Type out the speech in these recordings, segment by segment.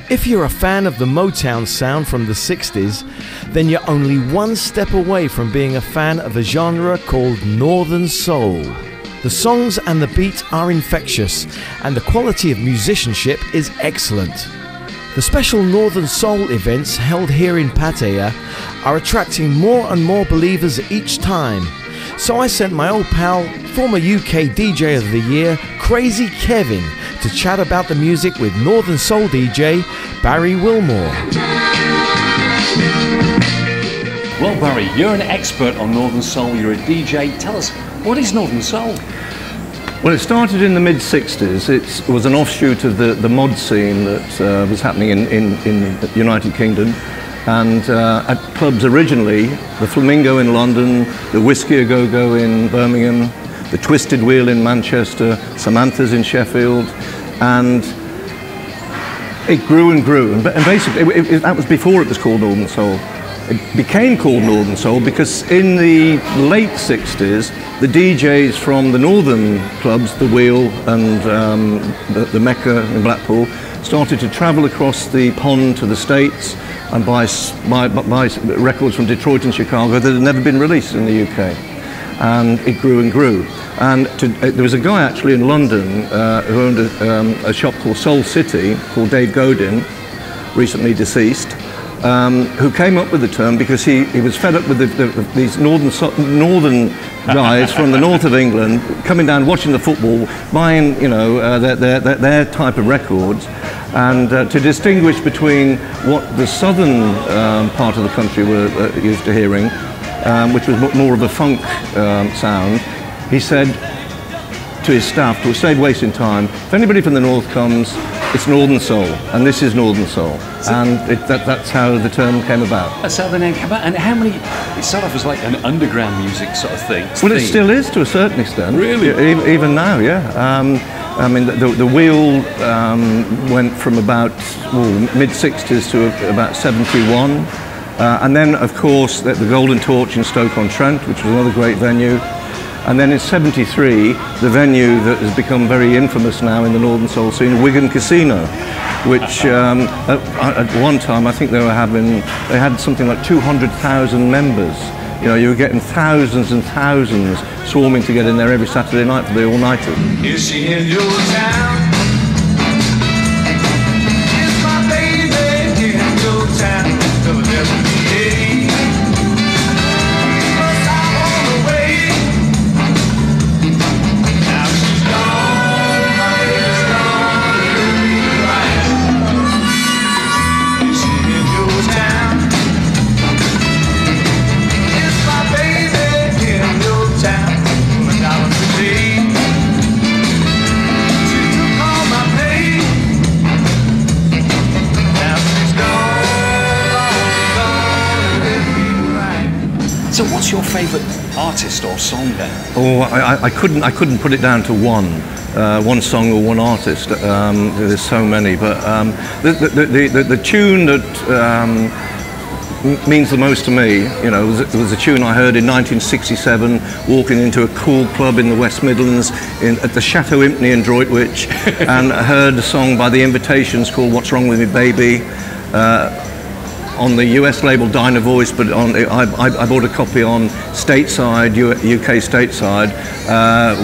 If you're a fan of the Motown sound from the 60s, then you're only one step away from being a fan of a genre called Northern Soul. The songs and the beats are infectious, and the quality of musicianship is excellent. The special Northern Soul events held here in Pattaya are attracting more and more believers each time. So I sent my old pal, former UK DJ of the Year, Krazy Kevin, to chat about the music with Northern Soul DJ Barry Willmore. Well, Barry, you're an expert on Northern Soul, you're a DJ. Tell us, what is Northern Soul? Well, it started in the mid-60s. It was an offshoot of the mod scene that was happening in the United Kingdom. And at clubs originally, the Flamingo in London, the Whiskey A Go-Go in Birmingham, the Twisted Wheel in Manchester, Samantha's in Sheffield, and it grew and grew. And basically, that was before it was called Northern Soul. It became called Northern Soul because in the late 60s, the DJs from the northern clubs, the Wheel and the Mecca in Blackpool, started to travel across the pond to the States and buy records from Detroit and Chicago that had never been released in the UK. And it grew and grew. And there was a guy actually in London who owned a shop called Soul City, called Dave Godin, recently deceased, who came up with the term because he was fed up with these northern guys from the north of England coming down, watching the football, buying their type of records, and to distinguish between what the southern part of the country were used to hearing, which was more of a funk sound, he said to his staff, to save wasting time, if anybody from the north comes, it's Northern Soul, and this is Northern Soul. And that's how the term came about. That's how the name came about. And how many, it started off as like an underground music sort of thing. Well, it still is to a certain extent. Really? Even now, yeah. I mean, the Wheel went from about mid-60s to about 71. And then, of course, the Golden Torch in Stoke-on-Trent, which was another great venue. And then in 73, the venue that has become very infamous now in the Northern Soul scene, Wigan Casino, which at one time I think they had something like 200,000 members. You know, you were getting thousands and thousands swarming to get in there every Saturday night for the all-nighter. Is she in your town? Is my baby in your town? Till the devil be. So what's your favourite artist or song then? Oh, I couldn't put it down to one song or one artist. There's so many, but the tune that means the most to me, you know, was a tune I heard in 1967, walking into a cool club in the West Midlands at the Chateau Impney in Droitwich, and I heard a song by The Invitations called "What's Wrong with Me, Baby." On the US label Dyna Voice, but I bought a copy on Stateside, UK Stateside,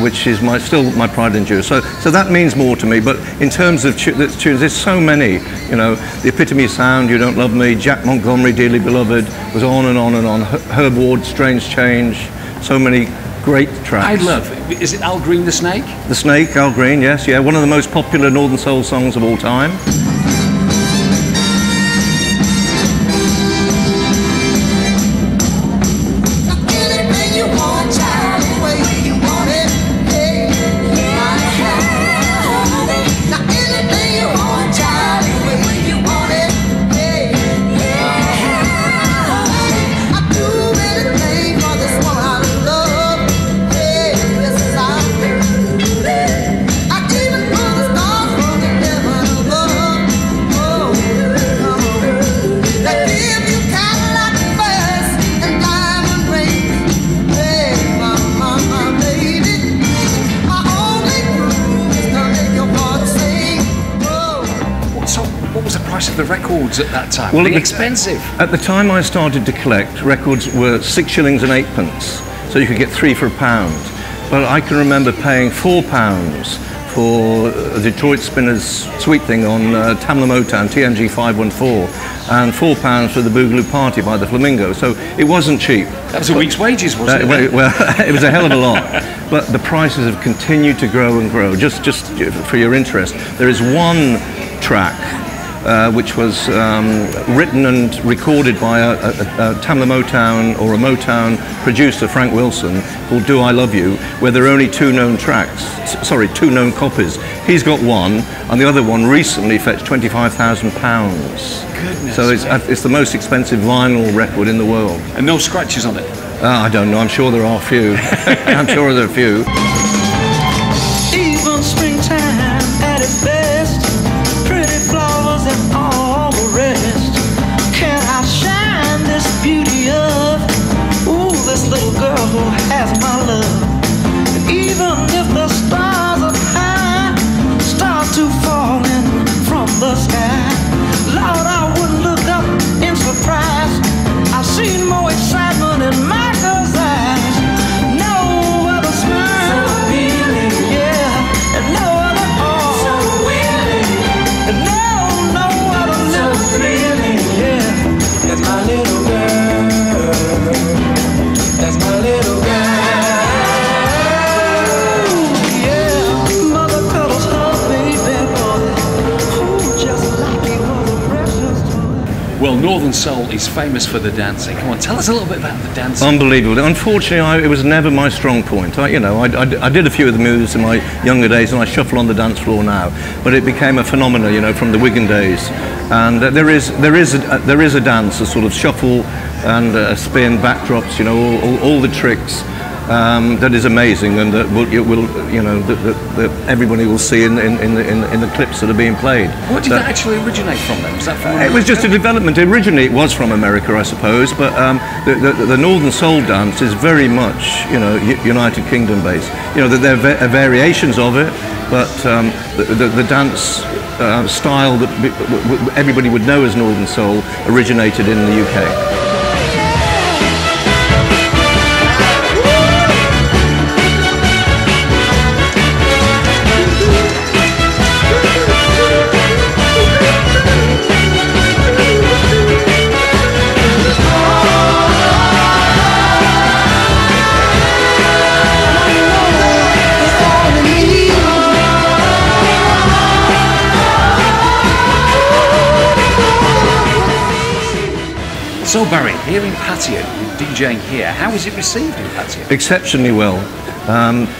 which is still my pride and joy. So that means more to me. But in terms of tunes, there's so many. You know, The Epitome of Sound, You Don't Love Me, Jack Montgomery, Dearly Beloved, was on and on and on. Herb Ward, Strange Change, so many great tracks. I love, is it Al Green the Snake? The Snake, Al Green, yes, yeah, one of the most popular Northern Soul songs of all time. price of the records at that time? Well, Really expensive. At the time I started to collect, records were 6 shillings and 8pence, so you could get 3 for £1. But I can remember paying £4 for Detroit Spinners' Sweet Thing on Tamla Motown, TNG 514, and £4 for the Boogaloo Party by the Flamingo. So it wasn't cheap. That was a week's wages, wasn't it? Well, it was a hell of a lot. But the prices have continued to grow and grow. Just for your interest, there is one track which was written and recorded by a Tamla Motown or a Motown producer, Frank Wilson, called Do I Love You, where there are only 2 known tracks, sorry, 2 known copies. He's got one, and the other one recently fetched £25,000. Goodness. So it's the most expensive vinyl record in the world. And no scratches on it? I don't know, I'm sure there are a few. I'm sure there are a few. Even springtime at its best, pretty flowers and all the rest. Can I shine this beauty of, ooh, this little girl who has my love? And even if the stars are high, start to falling from the sky, Lord, I wouldn't look up in surprise. I've seen more excitement in my girl's eyes. No other smile, so appealing, yeah, and no other all, so willing, and no other so feeling, yeah. That's my little girl. That's my little girl. Yeah, mother cuddles her baby boy. Ooh, just like he was a precious toy. Well, Northern Soul is famous for the dancing. Come on, tell us a little bit about the dancing. Unbelievable. Unfortunately, it was never my strong point. I did a few of the moves in my younger days, and I shuffle on the dance floor now. But it became a phenomenon, from the Wigan days. And there is a dance, a sort of shuffle and a spin, backdrops, all the tricks. That is amazing, and that that everybody will see in the clips that are being played. Where did that actually originate from then? Was that from It was just a development. Originally it was from America, I suppose, but the Northern Soul dance is very much, United Kingdom based. There are variations of it, but the dance style that everybody would know as Northern Soul originated in the UK. So Barry, here in Pattaya, you're DJing here. How was it received in Pattaya? Exceptionally well.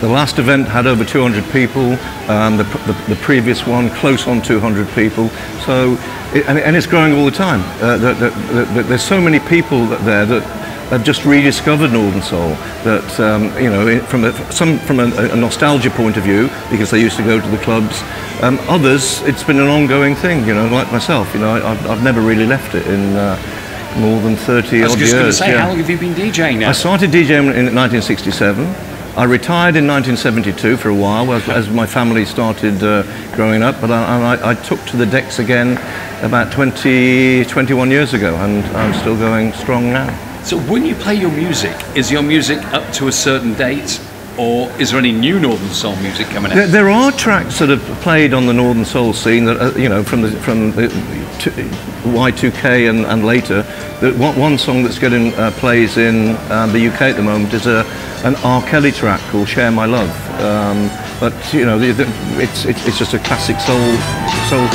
The last event had over 200 people. The previous one close on 200 people. So, and it's growing all the time. There's so many people there that have just rediscovered Northern Soul. That from a nostalgia point of view, because they used to go to the clubs. Others, it's been an ongoing thing. Like myself. I've never really left it in. More than 30 odd years. I was just going to say, how long have you been DJing now? I started DJing in 1967. I retired in 1972 for a while as my family started growing up, but I took to the decks again about 21 years ago, and I'm still going strong now. So when you play your music, is your music up to a certain date? Or is there any new Northern Soul music coming out? There are tracks that have played on the Northern Soul scene that from the Y2K and later. One song that's getting plays in the UK at the moment is an R. Kelly track called "Share My Love." But it's just a classic soul song.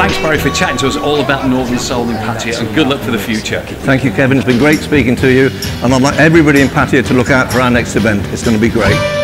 Thanks, Barry, for chatting to us all about Northern Soul in Pattaya, and good luck for the future. Thank you, Kevin. It's been great speaking to you, and I'd like everybody in Pattaya to look out for our next event. It's going to be great.